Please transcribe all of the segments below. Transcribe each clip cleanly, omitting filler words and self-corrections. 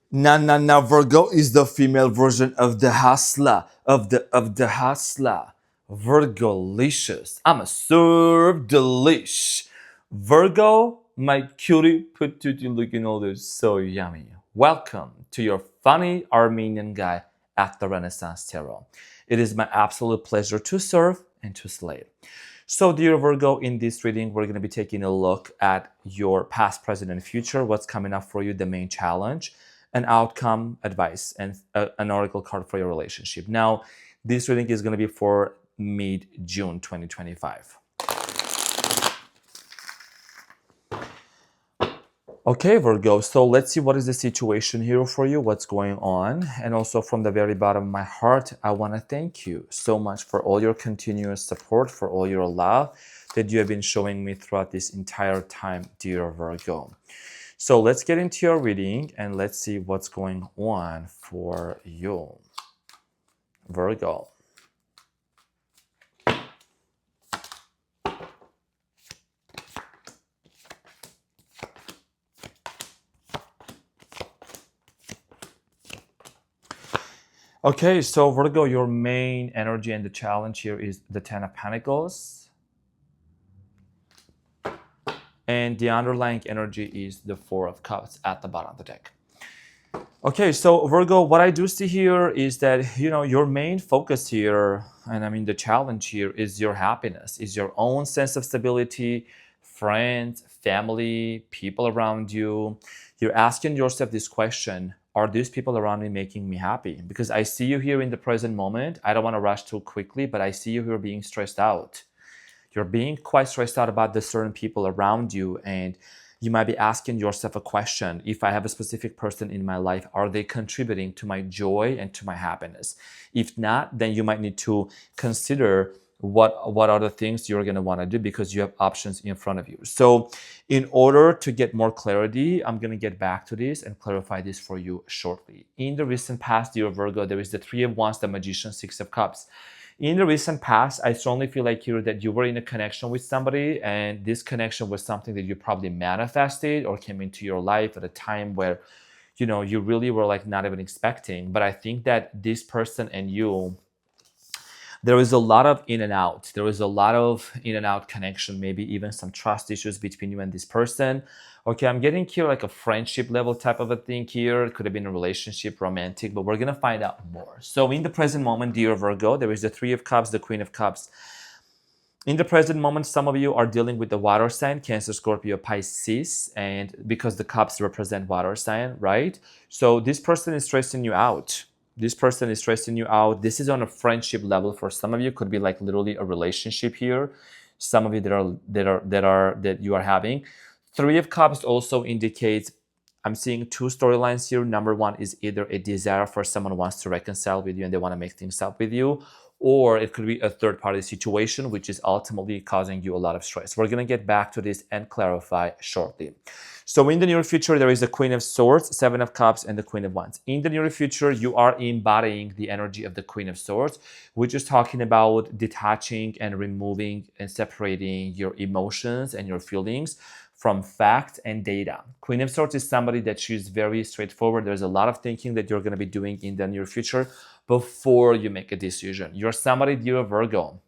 Na Virgo is the female version of the hustler, of the hustler. Virgolicious. I'm a serve delish. Virgo, my cutie patootie looking all this so yummy. Welcome to your funny Armenian guy at the Renaissance Tarot. It is my absolute pleasure to serve and to slay. So, dear Virgo, in this reading, we're going to be taking a look at your past, present, and future, what's coming up for you, the main challenge, an outcome, advice, and an oracle card for your relationship. Now, this reading is going to be for mid-June 2025. Okay, Virgo, so let's see what is the situation here for you, what's going on. And also from the very bottom of my heart, I want to thank you so much for all your continuous support, for all your love that you have been showing me throughout this entire time, dear Virgo. So let's get into your reading and let's see what's going on for you, Virgo. Okay, so Virgo, your main energy and the challenge here is the Ten of Pentacles. And the underlying energy is the Four of Cups at the bottom of the deck. Okay, so Virgo, what I do see here is that, your main focus here, and I mean the challenge here, is your happiness, is your own sense of stability, friends, family, people around you. You're asking yourself this question: are these people around me making me happy? Because I see you here in the present moment. I don't want to rush too quickly, but I see you here being stressed out. You're being quite stressed out about the certain people around you, and you might be asking yourself a question: if I have a specific person in my life, are they contributing to my joy and to my happiness? If not, then you might need to consider what are the things you're going to want to do, because you have options in front of you. So in order to get more clarity, I'm going to get back to this and clarify this for you shortly. In the recent past, dear Virgo, there is the Three of Wands, the Magician, Six of Cups. In the recent past, I strongly feel like here that you were in a connection with somebody, and this connection was something that you probably manifested or came into your life at a time where, you really were like not even expecting. But I think that this person and you, there is a lot of in and out. There is a lot of in and out connection, maybe even some trust issues between you and this person. Okay, I'm getting here like a friendship level type of a thing here. It could have been a relationship, romantic, but we're going to find out more. So in the present moment, dear Virgo, there is the Three of Cups, the Queen of Cups. In the present moment, some of you are dealing with the water sign, Cancer, Scorpio, Pisces, and because the cups represent water sign, right? So this person is stressing you out. This person is stressing you out. This is on a friendship level for some of you. Could be like literally a relationship here. Some of you that you are having. Three of Cups also indicates, I'm seeing two storylines here. Number one is either a desire for someone who wants to reconcile with you and they want to make things up with you, or it could be a third-party situation, which is ultimately causing you a lot of stress. We're going to get back to this and clarify shortly. So in the near future, there is the Queen of Swords, Seven of Cups, and the Queen of Wands. In the near future, you are embodying the energy of the Queen of Swords, which is talking about detaching and removing and separating your emotions and your feelings from fact and data. Queen of Swords is somebody that she's very straightforward. There's a lot of thinking that you're going to be doing in the near future before you make a decision. You're somebody, dear Virgo,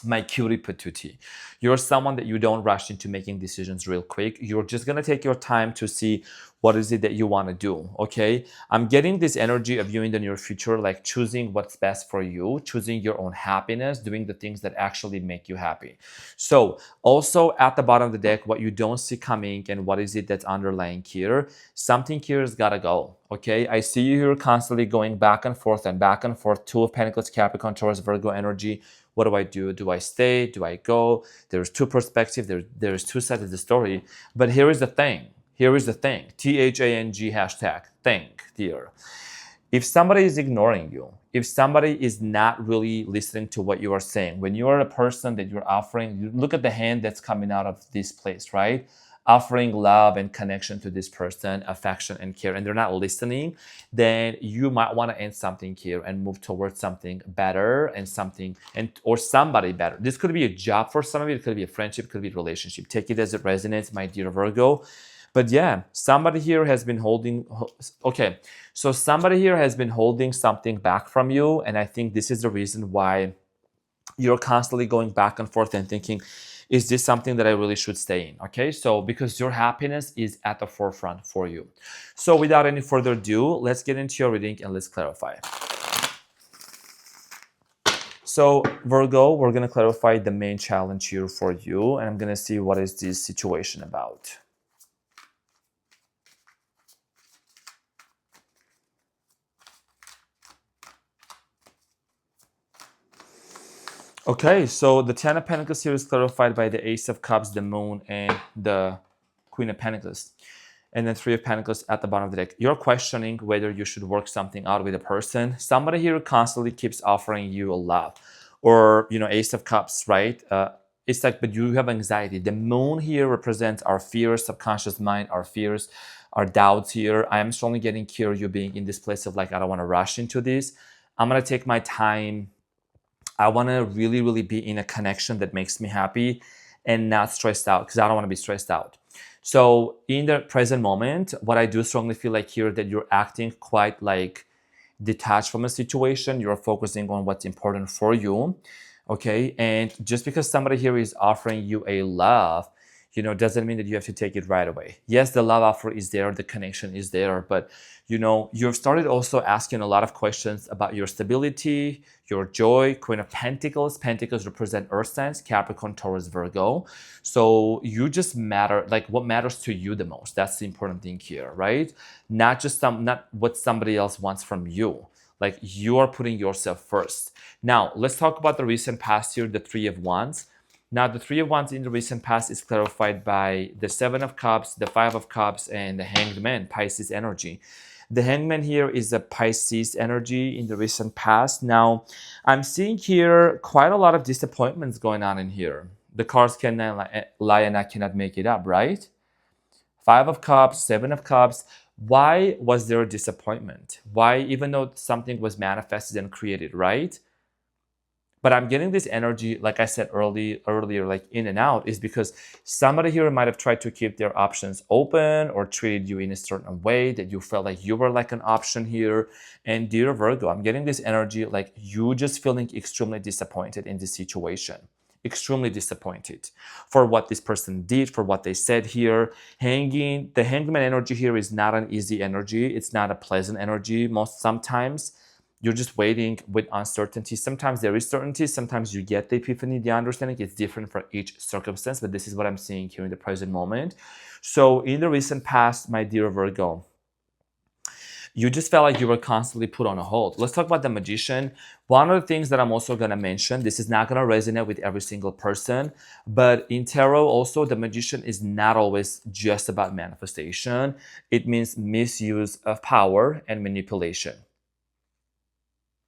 my cutie patootie. You're someone that you don't rush into making decisions real quick. You're just going to take your time to see what is it that you want to do, okay? I'm getting this energy of you in the near future, like choosing what's best for you, choosing your own happiness, doing the things that actually make you happy. So also at the bottom of the deck, what you don't see coming and what is it that's underlying here, something here has got to go, okay? I see you here constantly going back and forth and back and forth. Two of Pentacles, Capricorn, Taurus, Virgo energy. What do I do? Do I stay? Do I go? There's two perspectives. There's two sides of the story. But here is the thing. Here is the thing. THANG hashtag. Think, dear. If somebody is ignoring you, if somebody is not really listening to what you are saying, when you are a person that you're offering, you look at the hand that's coming out of this place, right? Offering love and connection to this person, affection and care, and they're not listening, then you might want to end something here and move towards something better and or somebody better. This could be a job for some of you. It could be a friendship, it could be a relationship. Take it as it resonates, my dear Virgo. But yeah, somebody here has been holding, okay, so somebody here has been holding something back from you. And I think this is the reason why you're constantly going back and forth and thinking, is this something that I really should stay in? Okay, so because your happiness is at the forefront for you. So without any further ado, let's get into your reading and let's clarify. So Virgo, we're going to clarify the main challenge here for you, and I'm going to see what is this situation about. Okay, so the Ten of Pentacles here is clarified by the Ace of Cups, the Moon, and the Queen of Pentacles. And then Three of Pentacles at the bottom of the deck. You're questioning whether you should work something out with a person. Somebody here constantly keeps offering you a love. Or, Ace of Cups, right? It's like, but you have anxiety. The Moon here represents our fears, subconscious mind, our fears, our doubts here. I am strongly getting here, you being in this place of like, I don't want to rush into this. I'm going to take my time. I want to really, really be in a connection that makes me happy and not stressed out, because I don't want to be stressed out. So in the present moment, what I do strongly feel like here that you're acting quite like detached from a situation. You're focusing on what's important for you. Okay. And just because somebody here is offering you a love, doesn't mean that you have to take it right away. Yes, the love offer is there, the connection is there, but you've started also asking a lot of questions about your stability, your joy. Queen of Pentacles. Pentacles represent earth signs, Capricorn, Taurus, Virgo. So you just matter, like what matters to you the most. That's the important thing here, right? Not what somebody else wants from you. Like you are putting yourself first. Now, let's talk about the recent past here, the Three of Wands. Now, the Three of Wands in the recent past is clarified by the Seven of Cups, the Five of Cups, and the Hanged Man, Pisces energy. The Hangman here is a Pisces energy in the recent past. Now, I'm seeing here quite a lot of disappointments going on in here. The cards cannot lie and I cannot make it up, right? Five of Cups, Seven of Cups. Why was there a disappointment? Why, even though something was manifested and created, right? But I'm getting this energy, like I said earlier, like in and out, is because somebody here might have tried to keep their options open or treated you in a certain way that you felt like you were like an option here. And dear Virgo, I'm getting this energy like you just feeling extremely disappointed in this situation. Extremely disappointed for what this person did, for what they said here. The hangman energy here is not an easy energy. It's not a pleasant energy. Sometimes you're just waiting with uncertainty. Sometimes there is certainty. Sometimes you get the epiphany, the understanding. It's different for each circumstance, but this is what I'm seeing here in the present moment. So in the recent past, my dear Virgo, you just felt like you were constantly put on a hold. Let's talk about the Magician. One of the things that I'm also going to mention, this is not going to resonate with every single person, but in tarot also, the Magician is not always just about manifestation. It means misuse of power and manipulation.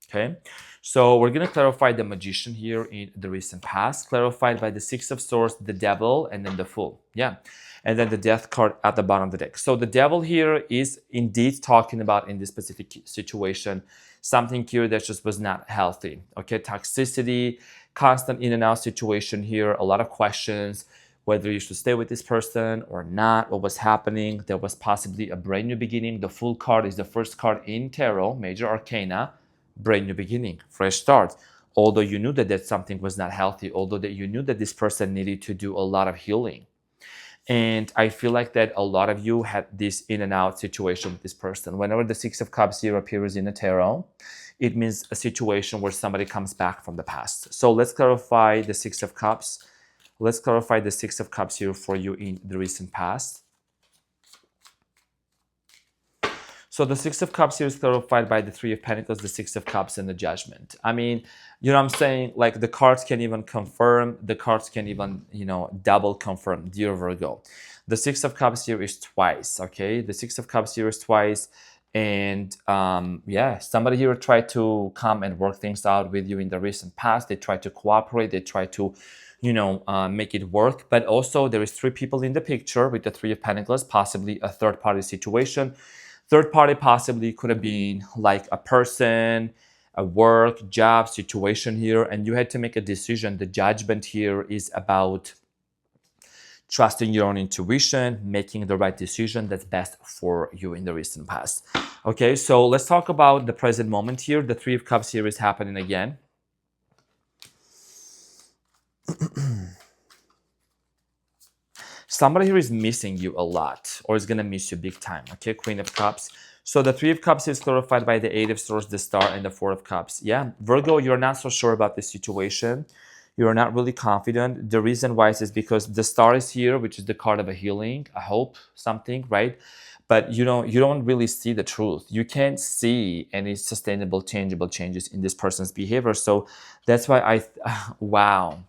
Okay, so we're going to clarify the Magician here in the recent past, clarified by the Six of Swords, the Devil, and then the Fool. Yeah, and then the Death card at the bottom of the deck. So the Devil here is indeed talking about, in this specific situation, something here that just was not healthy. Okay, toxicity, constant in and out situation here, a lot of questions, whether you should stay with this person or not, what was happening. There was possibly a brand new beginning. The Fool card is the first card in tarot, major arcana. Brand new beginning, fresh start. Although you knew that something was not healthy, although that you knew that this person needed to do a lot of healing. And I feel like that a lot of you had this in and out situation with this person. Whenever the Six of Cups here appears in the tarot, it means a situation where somebody comes back from the past. So let's clarify the Six of Cups. Let's clarify the Six of Cups here for you in the recent past. So the Six of Cups here is clarified by the Three of Pentacles, the Six of Cups, and the Judgment. I mean, I'm saying, like, the cards can even confirm, the cards can even, double confirm, dear Virgo. The Six of Cups here is twice, okay? The Six of Cups here is twice. And yeah, somebody here tried to come and work things out with you in the recent past. They tried to cooperate. They tried to, make it work. But also there is three people in the picture with the Three of Pentacles, possibly a third-party situation. Third party possibly could have been like a person, a work, job situation here, and you had to make a decision. The Judgment here is about trusting your own intuition, making the right decision that's best for you in the recent past. Okay, so let's talk about the present moment here. The Three of Cups here is happening again. Somebody here is missing you a lot, or is going to miss you big time. Okay, Queen of Cups. So the Three of Cups is clarified by the Eight of Swords, the Star, and the Four of Cups. Yeah, Virgo, you're not so sure about this situation. You're not really confident. The reason why is because the Star is here, which is the card of a healing, a hope, something, right? But you don't really see the truth. You can't see any sustainable, changeable changes in this person's behavior. So that's why wow.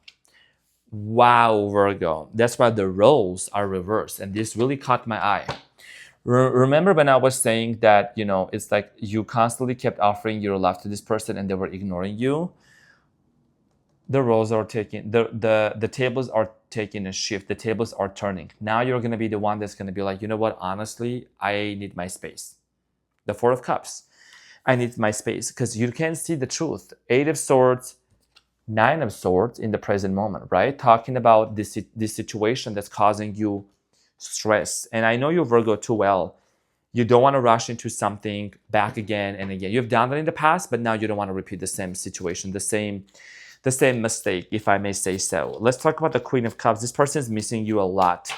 Wow, Virgo. That's why the roles are reversed. And this really caught my eye. Remember when I was saying that, it's like you constantly kept offering your love to this person and they were ignoring you? The roles are taking, the tables are taking a shift. The tables are turning. Now you're going to be the one that's going to be like, you know what? Honestly, I need my space. The Four of Cups. I need my space because you can't see the truth. Eight of Swords, Nine of Swords in the present moment, right? Talking about this situation that's causing you stress. And I know you, Virgo, too well. You don't want to rush into something back again and again. You've done that in the past, but now you don't want to repeat the same situation, the same mistake, if I may say so. Let's talk about the Queen of Cups. This person is missing you a lot.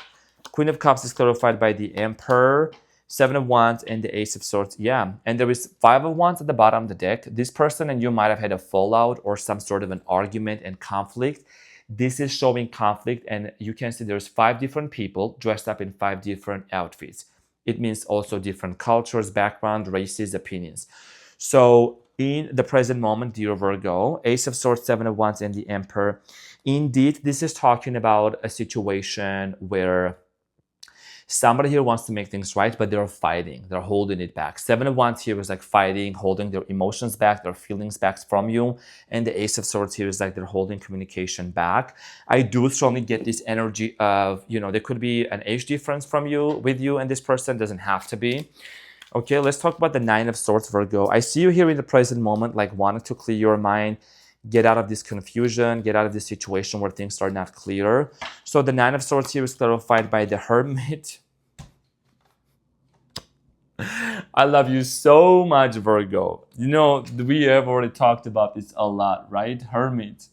Queen of Cups is clarified by the Emperor, Seven of Wands, and the Ace of Swords. Yeah, and there is Five of Wands at the bottom of the deck. This person and you might have had a fallout or some sort of an argument and conflict. This is showing conflict, and you can see there's 5 different people dressed up in 5 different outfits. It means also different cultures, background, races, opinions. So in the present moment, dear Virgo, Ace of Swords, Seven of Wands, and the Emperor, indeed, this is talking about a situation where somebody here wants to make things right, but they're fighting. They're holding it back. Seven of Wands here is like fighting, holding their emotions back, their feelings back from you. And the Ace of Swords here is like they're holding communication back. I do strongly get this energy of, there could be an age difference with you and this person. Doesn't have to be. Okay, let's talk about the Nine of Swords, Virgo. I see you here in the present moment, like wanting to clear your mind, get out of this confusion, get out of this situation where things are not clear. So the Nine of Swords here is clarified by the Hermit. I love you so much, Virgo. We have already talked about this a lot, right? Hermit.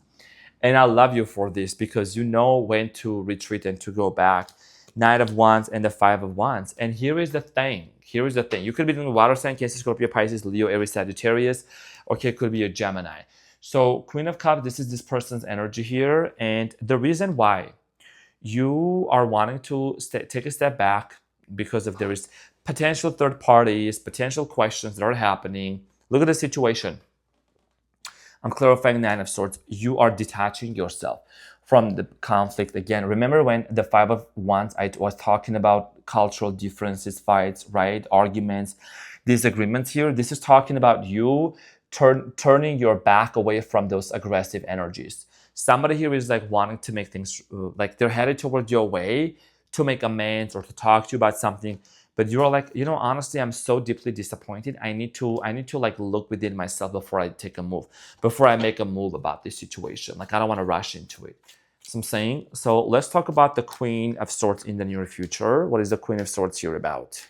And I love you for this because you know when to retreat and to go back. Knight of Wands and the Five of Wands. And here is the thing. You could be doing water sign, Cancer, Scorpio, Pisces, Leo, Aries, Sagittarius. Okay, it could be a Gemini. So Queen of Cups, this is this person's energy here. And the reason why you are wanting to take a step back because there is potential third parties, potential questions that are happening. Look at the situation. I'm clarifying Nine of Swords. You are detaching yourself from the conflict again. Remember when the Five of Wands, I was talking about cultural differences, fights, right? Arguments, disagreements here. This is talking about you turning your back away from those aggressive energies. Somebody here is like wanting to make things, like they're headed towards your way to make amends or to talk to you about something. But you're like, honestly, I'm so deeply disappointed. I need to like look within myself before I make a move about this situation. Like, I don't want to rush into it. So I'm saying, so let's talk about the Queen of Swords in the near future. What is the Queen of Swords here about?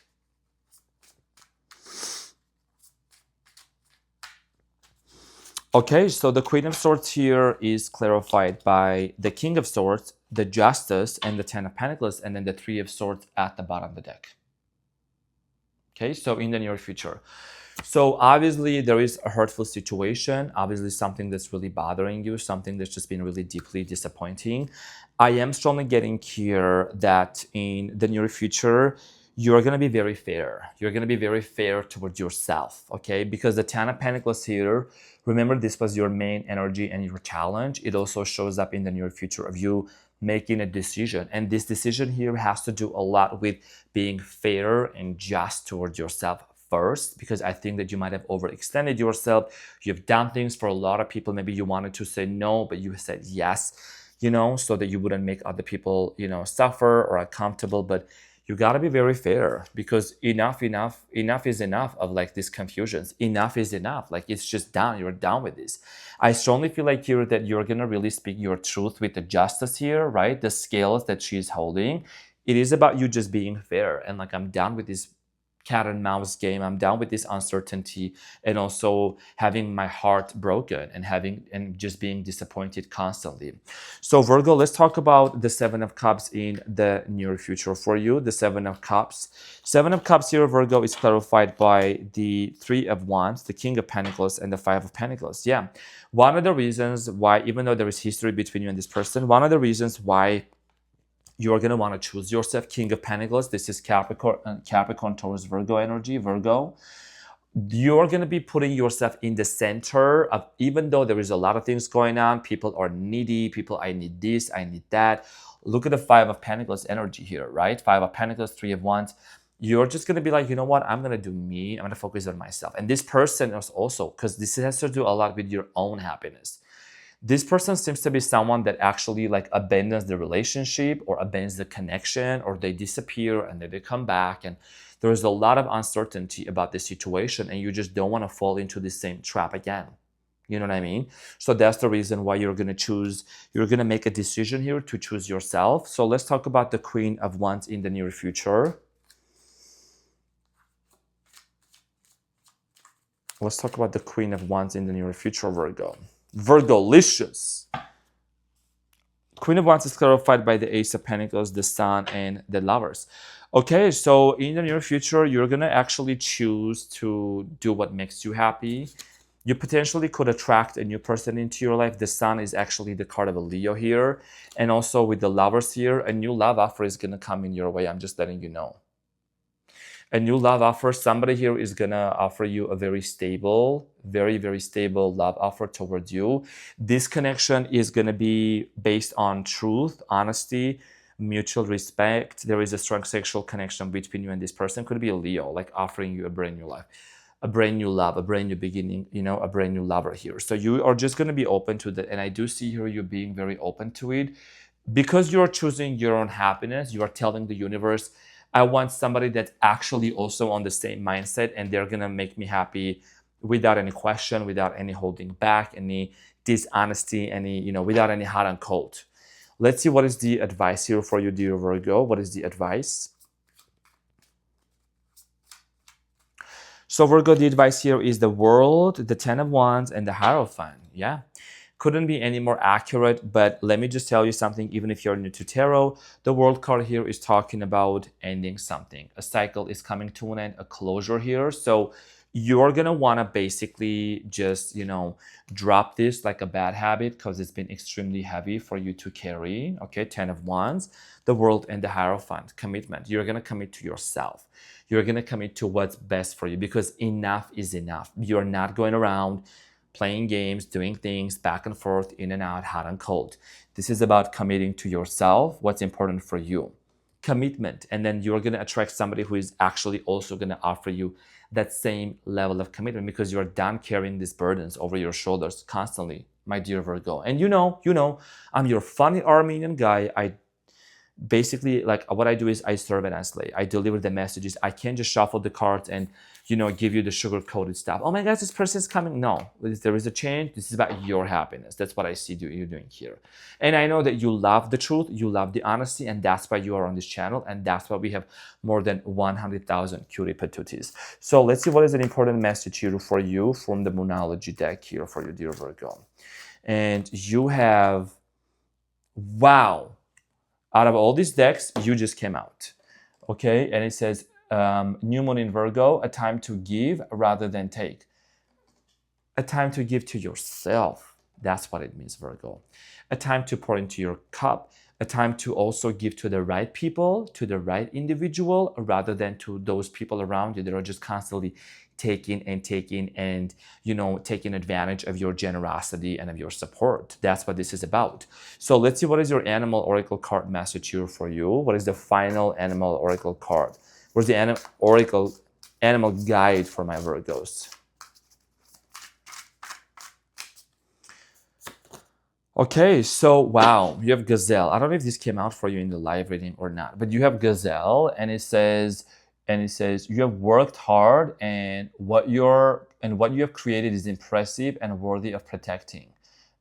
Okay, so the Queen of Swords here is clarified by the King of Swords, the Justice, and the Ten of Pentacles, and then the Three of Swords at the bottom of the deck. Okay, so in the near future. So obviously there is a hurtful situation, obviously something that's really bothering you, something that's just been really deeply disappointing. I am strongly getting here that in the near future, you're going to be very fair. You're going to be very fair towards yourself, okay? Because the Ten of Pentacles here, remember this was your main energy and your challenge. It also shows up in the near future of you making a decision. And this decision here has to do a lot with being fair and just towards yourself first, because I think that you might have overextended yourself. You've done things for a lot of people. Maybe you wanted to say no, but you said yes, so that you wouldn't make other people, suffer or uncomfortable. But You got to be very fair, because enough is enough of like these confusions. Enough is enough. Like, it's just done. You're done with this. I strongly feel like here that you're going to really speak your truth with the justice here, right? The scales that she's holding. It is about you just being fair. And like, I'm done with this cat and mouse game. I'm done with this uncertainty, and also having my heart broken and just being disappointed constantly. So Virgo, let's talk about the Seven of Cups in the near future for you. The Seven of Cups. Seven of Cups here, Virgo, is clarified by the Three of Wands, the King of Pentacles, and the Five of Pentacles. Yeah. One of the reasons why, even though there is history between you and this person, one of the reasons why you're going to want to choose yourself, King of Pentacles. This is Capricorn towards Virgo energy. Virgo, you're going to be putting yourself in the center of, even though there is a lot of things going on, people are needy, people, I need this, I need that. Look at the Five of Pentacles energy here, right? Five of Pentacles, Three of Wands. You're just going to be like, you know what? I'm going to do me. I'm going to focus on myself. And this person is also, because this has to do a lot with your own happiness. This person seems to be someone that actually like abandons the relationship or abandons the connection, or they disappear and then they come back, and there's a lot of uncertainty about the situation, and you just don't want to fall into the same trap again. You know what I mean? So that's the reason why you're going to make a decision here to choose yourself. So let's talk about the Queen of Wands in the near future. Let's talk about the Queen of Wands in the near future, Virgo. Virgolicious. Queen of Wands is clarified by the Ace of Pentacles, the Sun, and the Lovers. Okay, so in the near future, you're going to actually choose to do what makes you happy. You potentially could attract a new person into your life. The Sun is actually the card of a Leo here. And also with the Lovers here, a new love offer is going to come in your way. I'm just letting you know. A new love offer, somebody here is gonna offer you a very stable, very, very stable love offer towards you. This connection is gonna be based on truth, honesty, mutual respect. There is a strong sexual connection between you and this person. Could be a Leo, like offering you a brand new life, a brand new love, a brand new beginning, a brand new lover here. So you are just gonna be open to that. And I do see here you being very open to it. Because you're choosing your own happiness, you are telling the universe, I want somebody that's actually also on the same mindset, and they're gonna make me happy without any question, without any holding back, any dishonesty, without any hot and cold. Let's see what is the advice here for you, dear Virgo. What is the advice? So Virgo, the advice here is the World, the Ten of Wands, and the Hierophant. Yeah. Couldn't be any more accurate, but let me just tell you something. Even if you're new to tarot, the World card here is talking about ending something. A cycle is coming to an end, a closure here. So you're gonna want to basically just drop this like a bad habit, because it's been extremely heavy for you to carry. Okay, Ten of Wands, the World, and the Hierophant. Commitment. You're gonna commit to yourself. You're gonna commit to what's best for you, because enough is enough. You're not going around playing games, doing things back and forth, in and out, hot and cold. This is about committing to yourself, what's important for you. Commitment. And then you're going to attract somebody who is actually also going to offer you that same level of commitment, because you're done carrying these burdens over your shoulders constantly, my dear Virgo. And I'm your funny Armenian guy. I basically, like, what I do is I serve and I slay. I deliver the messages. I can't just shuffle the cards and give you the sugar-coated stuff. Oh my gosh, this person's coming. No, there is a change. This is about your happiness. That's what I see you doing here. And I know that you love the truth, you love the honesty, and that's why you are on this channel, and that's why we have more than 100,000 cutie patooties. So let's see what is an important message here for you from the Moonology deck here for you, dear Virgo. And you have, wow, out of all these decks, you just came out. Okay, and it says, New Moon in Virgo, a time to give rather than take. A time to give to yourself. That's what it means, Virgo. A time to pour into your cup. A time to also give to the right people, to the right individual, rather than to those people around you that are just constantly taking and taking advantage of your generosity and of your support. That's what this is about. So let's see what is your animal oracle card message here for you. What is the final animal oracle card? Where's the oracle animal guide for my Virgos? Okay, so wow, you have Gazelle. I don't know if this came out for you in the live reading or not, but you have Gazelle, and it says you have worked hard, and what you have created is impressive and worthy of protecting.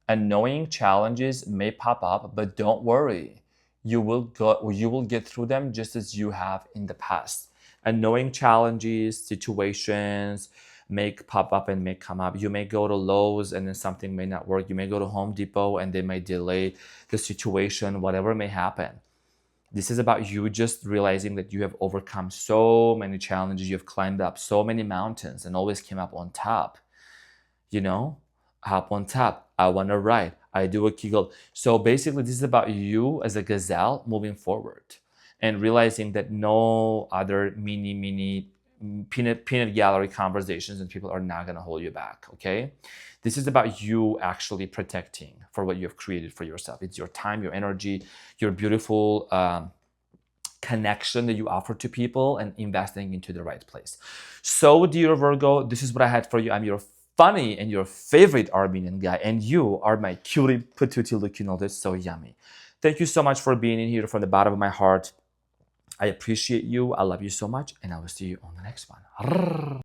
And knowing challenges may pop up, but don't worry. You will get through them just as you have in the past. And knowing challenges, situations may pop up and may come up. You may go to Lowe's and then something may not work. You may go to Home Depot and they may delay the situation, whatever may happen. This is about you just realizing that you have overcome so many challenges. You have climbed up so many mountains and always came up on top. You know, up on top. I want to ride. I do a kegel. So basically, this is about you as a gazelle moving forward and realizing that no other mini peanut gallery conversations and people are not going to hold you back. Okay, this is about you actually protecting for what you have created for yourself. It's your time, your energy, your beautiful connection that you offer to people and investing into the right place. So, dear Virgo, this is what I had for you. I'm your funny and your favorite Armenian guy, and you are my cutie patootie looking all this so yummy. Thank you so much for being in here from the bottom of my heart. I appreciate you. I love you so much, and I will see you on the next one.